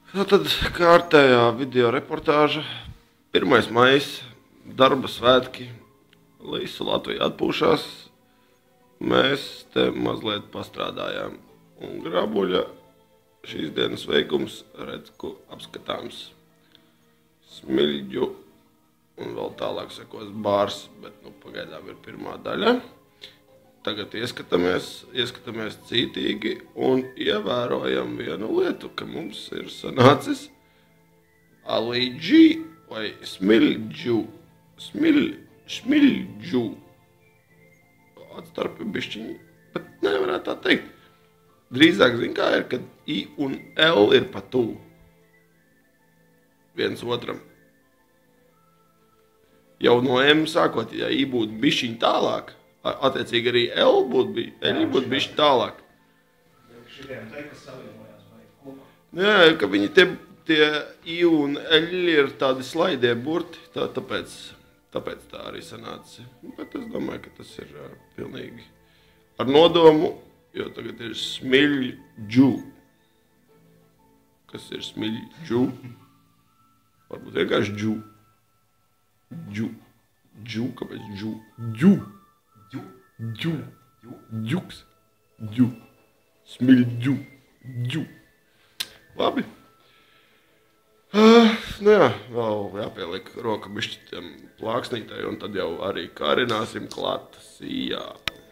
Tad kārtējā video reportāža. 1. maijs, darba svētki. Visu Latviju atpūšās. Mēs te mazliet pastrādājām. Un Grabuļa šīs dienas veikums, redz, ko apskatāms. Smiļģu un vēl tālāk sekos bārs, bet pagaidām ir pirmā daļa. Tagad ieskatāmies cītīgi un ievērojam vienu lietu, ka mums ir sanācis alīģi vai smiļģu. Smiļģu. Atstarpi bišķiņi, bet nevarētu tā teikt. Drīzāk, zin kā ir, kad I un L ir pa tuvu viens otram. Jau no M sākot, ja I būtu bišķiņi tālāk, attiecīgi arī L būtu bišķi tālāk. Jā, ka viņi tie I un L ir tādi slaidie burti, tāpēc tā arī sanāca. Bet es domāju, ka tas ir pilnīgi ar nodomu, jo tagad ir smiļģu. Kas ir smiļģu? Varbūt vienkārši džu. Džu, kāpēc džu? Džuks. Džu. Smiļģu. Džu. Labi. Nu jā, vēl jāpieliek roka bišķi tiem plāksnītai, un tad jau arī karināsim klāt sijā.